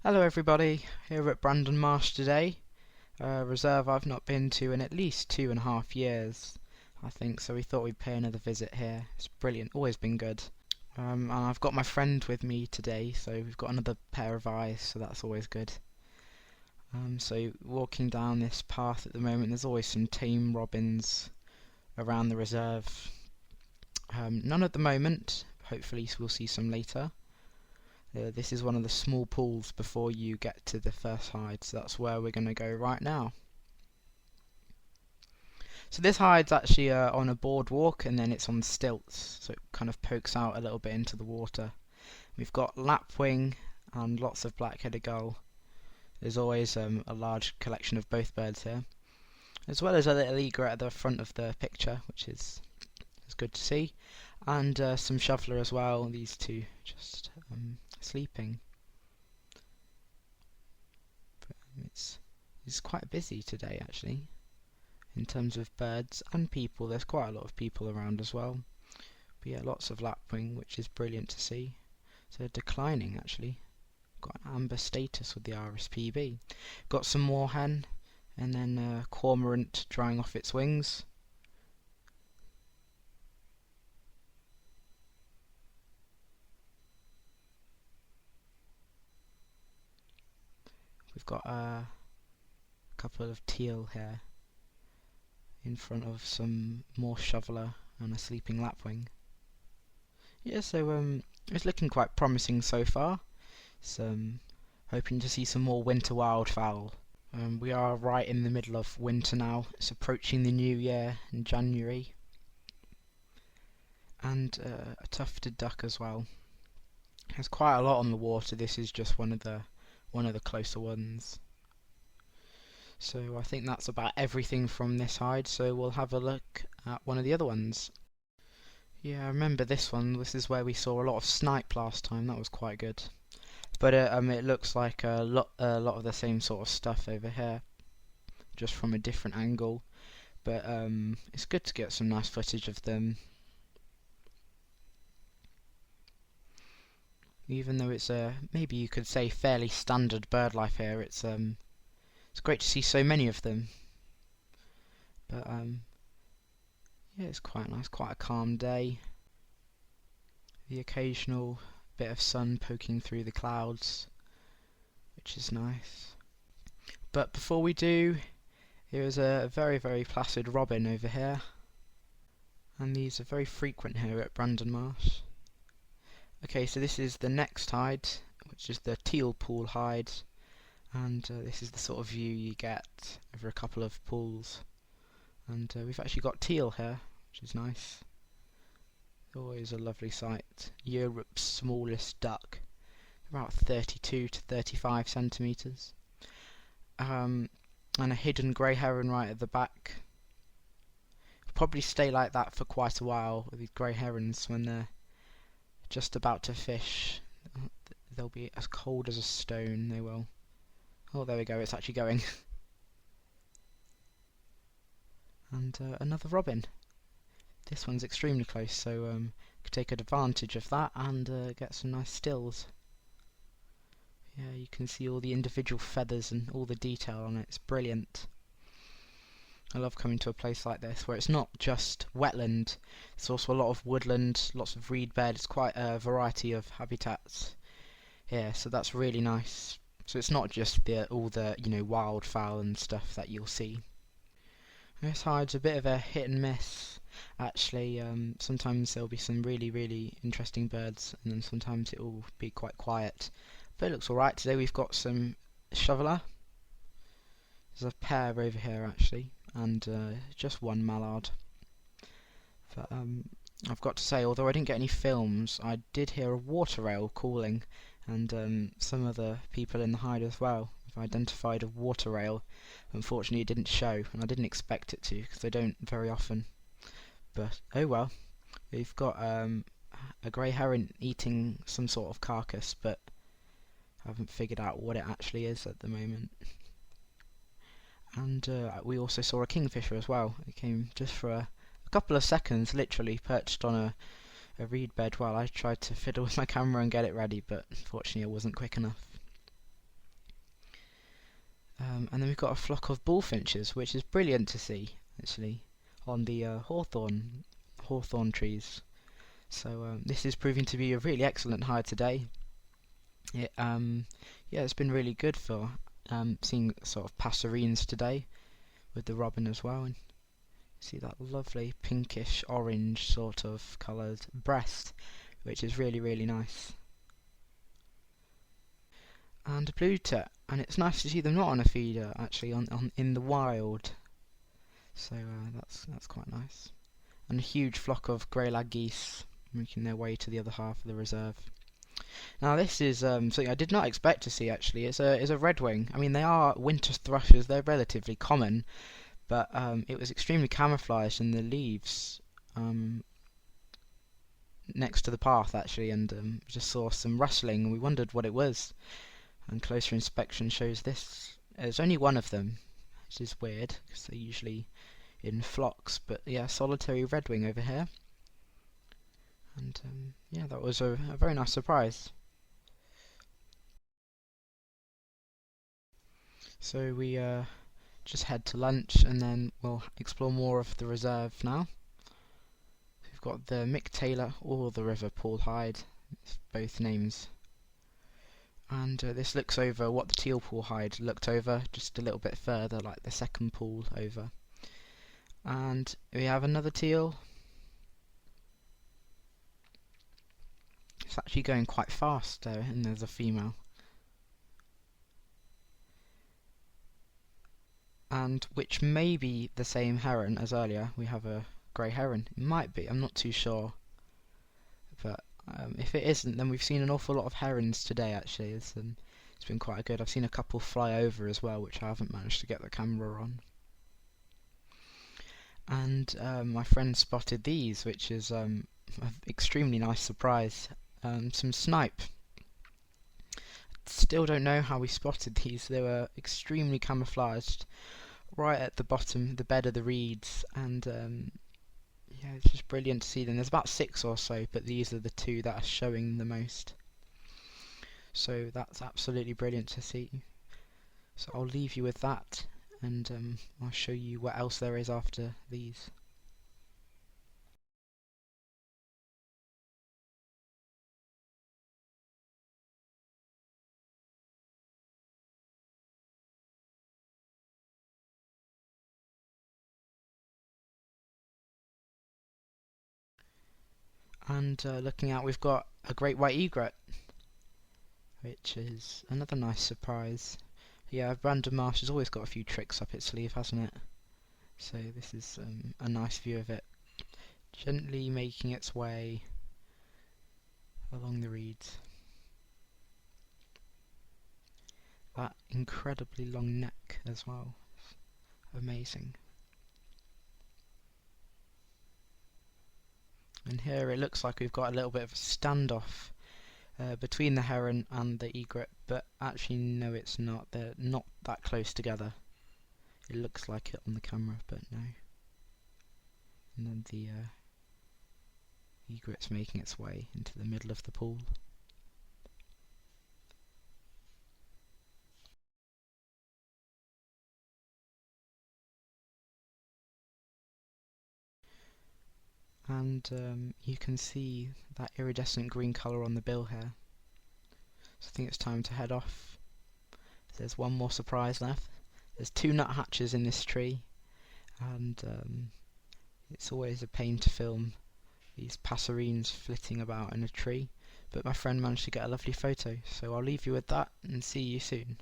Hello everybody, here at Brandon Marsh today, a reserve I've not been to in at least 2.5 years, I think, so we thought we'd pay another visit here. It's brilliant, always been good. And I've got my friend with me today, so we've got another pair of eyes, so that's always good. So walking down this path at the moment, there's always some tame robins around the reserve. None at the moment, hopefully we'll see some later. This is one of the small pools before you get to the first hide, so that's where we're going to go right now. So this hide's actually on a boardwalk, and then it's on stilts, so it kind of pokes out a little bit into the water. We've got lapwing and lots of black-headed gull. There's always a large collection of both birds here, as well as a little egret at the front of the picture, which is good to see, and some shoveler as well. These two just sleeping. But it's quite busy today actually, in terms of birds and people. There's quite a lot of people around as well. But yeah, lots of lapwing, which is brilliant to see. So declining actually. Got an amber status with the RSPB. Got some moorhen, and then cormorant drying off its wings. We've got a couple of teal here in front of some more shoveler and a sleeping lapwing. Yeah, so it's looking quite promising so far. So hoping to see some more winter wildfowl. We are right in the middle of winter now. It's approaching the new year in January. And a tufted duck as well. There's quite a lot on the water. This is just one of the closer ones. So I think that's about everything from this hide, so we'll have a look at one of the other ones. Yeah, I remember this one. This is where we saw a lot of snipe last time. That was quite good. But it looks like a lot of the same sort of stuff over here, just from a different angle. But it's good to get some nice footage of them. Even though it's maybe you could say fairly standard bird life here, it's great to see so many of them. But yeah, it's quite nice, quite a calm day. The occasional bit of sun poking through the clouds, which is nice. But before we do, here is a very, very placid robin over here, and these are very frequent here at Brandon Marsh. Okay, so this is the next hide, which is the Teal pool hide, and this is the sort of view you get over a couple of pools. And we've actually got teal here, which is nice. Always a lovely sight. Europe's smallest duck, about 32 to 35 centimetres. And a hidden grey heron right at the back. Probably stay like that for quite a while with these grey herons. When they're just about to fish, they'll be as cold as a stone. They will. Oh, there we go, it's actually going. And another robin. This one's extremely close, so could take advantage of that and get some nice stills. Yeah, you can see all the individual feathers and all the detail on it. It's brilliant. I love coming to a place like this where it's not just wetland, it's also a lot of woodland, lots of reed bed. It's quite a variety of habitats here, so that's really nice. So it's not just all the wildfowl and stuff that you'll see. This hide's a bit of a hit and miss actually. Sometimes there'll be some really, really interesting birds, and then sometimes it will be quite quiet. But it looks alright. Today we've got some shoveler. There's a pair over here actually, and just one mallard. But I've got to say, although I didn't get any films, I did hear a water rail calling, and some other people in the hide as well have identified a water rail. Unfortunately it didn't show, and I didn't expect it to, because they don't very often. But oh well. We've got a grey heron eating some sort of carcass, but I haven't figured out what it actually is at the moment. And we also saw a kingfisher as well. It came just for a couple of seconds, literally perched on a reed bed while I tried to fiddle with my camera and get it ready, but unfortunately I wasn't quick enough. And then we've got a flock of bullfinches, which is brilliant to see, actually, on the hawthorn trees. So this is proving to be a really excellent hide today. Yeah, it's been really good for seeing sort of passerines today with the robin as well. And see that lovely pinkish orange sort of coloured breast, which is really, really nice. And a blue tit, and it's nice to see them not on a feeder, actually, in the wild. So that's quite nice. And a huge flock of grey-lag geese making their way to the other half of the reserve. Now this is something I did not expect to see, actually. It's a redwing. I mean, they are winter thrushes, they're relatively common, but it was extremely camouflaged in the leaves next to the path, actually, and just saw some rustling, and we wondered what it was. And closer inspection shows this. There's only one of them, which is weird, because they're usually in flocks, but yeah, solitary redwing over here. And yeah, that was a very nice surprise. So we just head to lunch, and then we'll explore more of the reserve now. We've got the Mick Taylor or the River Paul Hide, both names. And this looks over what the Teal Pool Hide looked over, just a little bit further, like the second pool over. And we have another teal. It's actually going quite fast there, and there's a female. And which may be the same heron as earlier. We have a grey heron. It might be, I'm not too sure. But if it isn't, then we've seen an awful lot of herons today, actually. It's been quite good. I've seen a couple fly over as well, which I haven't managed to get the camera on. And my friend spotted these, which is an extremely nice surprise. Some snipe. Still don't know how we spotted these. They were extremely camouflaged right at the bottom, the bed of the reeds, and yeah, it's just brilliant to see them. There's about 6 or so, but these are the 2 that are showing the most. So that's absolutely brilliant to see. So I'll leave you with that, and I'll show you what else there is after these. And looking out, we've got a great white egret, which is another nice surprise. Yeah, Brandon Marsh has always got a few tricks up its sleeve, hasn't it? So this is a nice view of it, gently making its way along the reeds. That incredibly long neck as well, amazing. And here it looks like we've got a little bit of a standoff between the heron and the egret, but actually no, it's not. They're not that close together. It looks like it on the camera, but no. And then the egret's making its way into the middle of the pool. And you can see that iridescent green colour on the bill here. So I think it's time to head off. There's one more surprise left. There's 2 nuthatches in this tree, and it's always a pain to film these passerines flitting about in a tree, but my friend managed to get a lovely photo, so I'll leave you with that and see you soon.